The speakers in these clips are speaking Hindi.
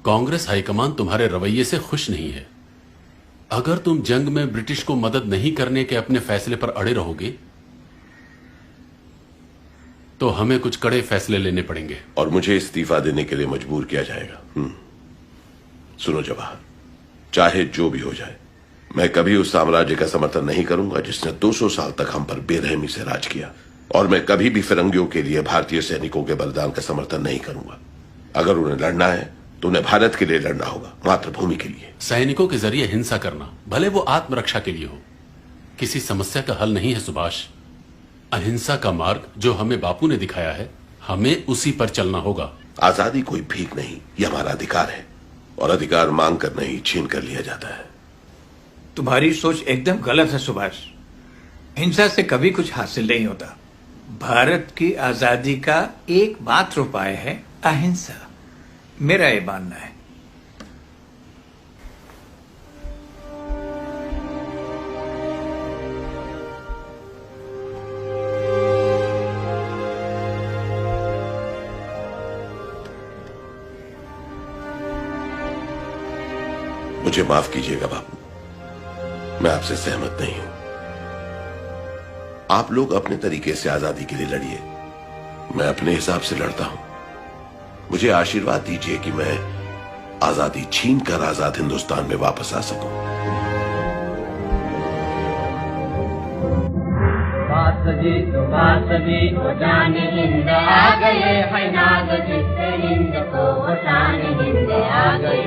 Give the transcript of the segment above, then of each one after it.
कांग्रेस हाईकमान तुम्हारे रवैये से खुश नहीं है। अगर तुम जंग में ब्रिटिश को मदद नहीं करने के अपने फैसले पर अड़े रहोगे तो हमें कुछ कड़े फैसले लेने पड़ेंगे। और मुझे इस्तीफा देने के लिए मजबूर किया जाएगा। सुनो जवाहर, चाहे जो भी हो जाए, मैं कभी उस साम्राज्य का समर्थन नहीं करूंगा जिसने 200 साल तक हम पर बेरहमी से राज किया। और मैं कभी भी फिरंगियों के लिए भारतीय सैनिकों के बलिदान का समर्थन नहीं करूंगा। अगर उन्हें लड़ना है तो उन्हें भारत के लिए लड़ना होगा, मातृभूमि के लिए। सैनिकों के जरिए हिंसा करना, भले वो आत्मरक्षा के लिए हो, किसी समस्या का हल नहीं है सुभाष। अहिंसा का मार्ग जो हमें बापू ने दिखाया है, हमें उसी पर चलना होगा। आजादी कोई भीख नहीं, यह हमारा अधिकार है, और अधिकार मांग कर नहीं, छीन कर लिया जाता है। तुम्हारी सोच एकदम गलत है सुभाष। हिंसा से कभी कुछ हासिल नहीं होता। भारत की आजादी का एकमात्र उपाय है अहिंसा। मेरा ये मानना है। मुझे माफ कीजिएगा बापू, मैं आपसे सहमत नहीं हूं। आप लोग अपने तरीके से आजादी के लिए लड़िए, मैं अपने हिसाब से लड़ता हूं। मुझे आशीर्वाद दीजिए कि मैं आजादी छीन कर आजाद हिंदुस्तान में वापस आ सकूं। वो जाने हिंद आ गए, है नाग जिससे हिंद को वो शान हिंद आ गए।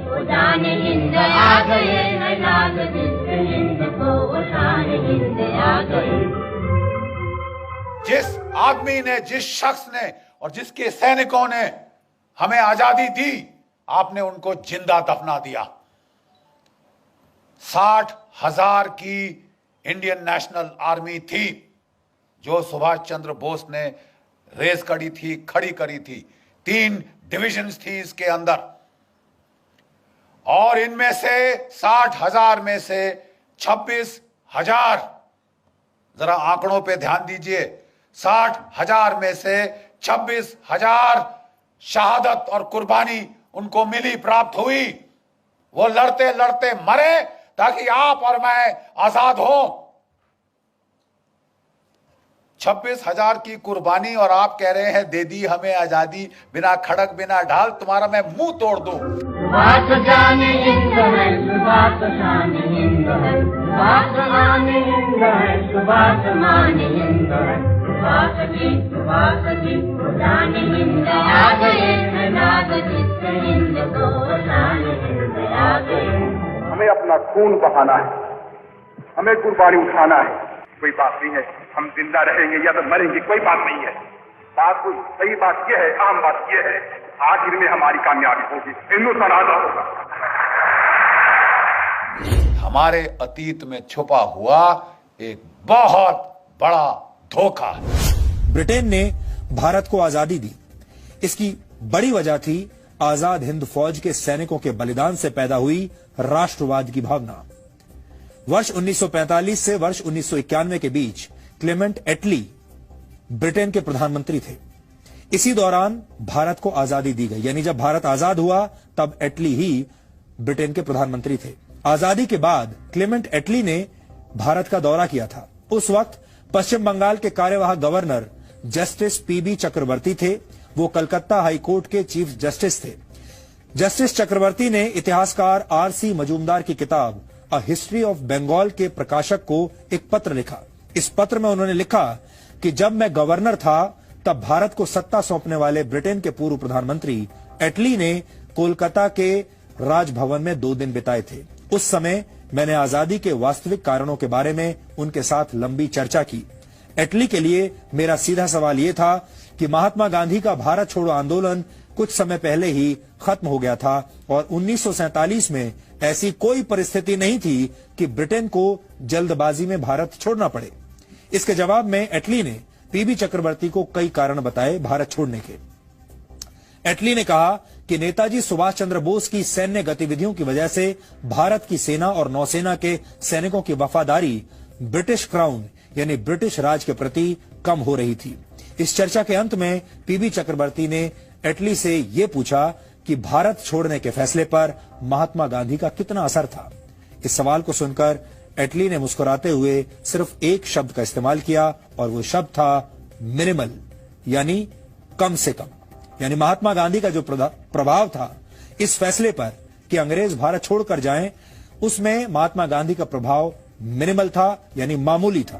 वो जाने हिंद आ गए, है नाग जिससे हिंद को वो शान हिंद आ गए। जिस आदमी ने, जिस शख्स ने और जिसके सैनिकों ने हमें आजादी दी, आपने उनको जिंदा दफना दिया। 60,000 की इंडियन नेशनल आर्मी थी जो सुभाष चंद्र बोस ने रेस करी थी, खड़ी करी थी। 3 डिविजन्स थी इसके अंदर, और इनमें से 60,000 में से 26,000, जरा आंकड़ों पे ध्यान दीजिए, 60,000 में से 26,000 शहादत और कुर्बानी उनको मिली, प्राप्त हुई। वो लड़ते लड़ते मरे ताकि आप और मैं आजाद हो। 26,000 की कुर्बानी, और आप कह रहे हैं दे दी हमें आजादी, बिना खड़क बिना ढाल। तुम्हारा मैं मुंह तोड़ दूं। सुभाष जाने हिंद है, सुभाष शान हिंद है, सुभाष माने हिंद है, सुभाष माने हिंद है। सुभाष जी वो जाने हिंद आ गए, है नाग जिससे हिंद को वो शान हिंद आ गए। हमें अपना खून बहाना है, हमें कुर्बानी उठाना है। कोई बात नहीं है हम जिंदा रहेंगे या तो मरेंगे, कोई बात नहीं है। बात कोई सही बात यह है, आम बात यह है, आखिर में हमारी कामयाबी होगी, हिंदुस्तान आजाद होगा। हमारे अतीत में छुपा हुआ एक बहुत बड़ा धोखा है। ब्रिटेन ने भारत को आजादी दी, इसकी बड़ी वजह थी आजाद हिंद फौज के सैनिकों के बलिदान से पैदा हुई राष्ट्रवाद की भावना। वर्ष 1945 से वर्ष 1991 के बीच क्लेमेंट एटली ब्रिटेन के प्रधानमंत्री थे। इसी दौरान भारत को आजादी दी गई, यानी जब भारत आजाद हुआ तब एटली ही ब्रिटेन के प्रधानमंत्री थे। आजादी के बाद क्लेमेंट एटली ने भारत का दौरा किया था। उस वक्त पश्चिम बंगाल के कार्यवाहक गवर्नर जस्टिस पीबी चक्रवर्ती थे। वो कलकत्ता हाईकोर्ट के चीफ जस्टिस थे। जस्टिस चक्रवर्ती ने इतिहासकार आरसी मजूमदार की किताब अ हिस्ट्री ऑफ बंगाल के प्रकाशक को एक पत्र लिखा। इस पत्र में उन्होंने लिखा कि जब मैं गवर्नर था तब भारत को सत्ता सौंपने वाले ब्रिटेन के पूर्व प्रधानमंत्री एटली ने कोलकाता के राजभवन में 2 दिन बिताए थे। उस समय मैंने आजादी के वास्तविक कारणों के बारे में उनके साथ लंबी चर्चा की। एटली के लिए मेरा सीधा सवाल यह था कि महात्मा गांधी का भारत छोड़ो आंदोलन कुछ समय पहले ही खत्म हो गया था और 1947 में ऐसी कोई परिस्थिति नहीं थी कि ब्रिटेन को जल्दबाजी में भारत छोड़ना पड़े। इसके जवाब में एटली ने पीबी चक्रवर्ती को कई कारण बताए भारत छोड़ने के। एटली ने कहा कि नेताजी सुभाष चंद्र बोस की सैन्य गतिविधियों की वजह से भारत की सेना और नौसेना के सैनिकों की वफादारी ब्रिटिश क्राउन यानी ब्रिटिश राज के प्रति कम हो रही थी। इस चर्चा के अंत में पीबी चक्रवर्ती ने एटली से यह पूछा कि भारत छोड़ने के फैसले पर महात्मा गांधी का कितना असर था। इस सवाल को सुनकर एटली ने मुस्कुराते हुए सिर्फ एक शब्द का इस्तेमाल किया और वो शब्द था मिनिमल, यानी कम से कम। यानी महात्मा गांधी का जो प्रभाव था इस फैसले पर कि अंग्रेज भारत छोड़कर जाएं, उसमें महात्मा गांधी का प्रभाव मिनिमल था, यानी मामूली था।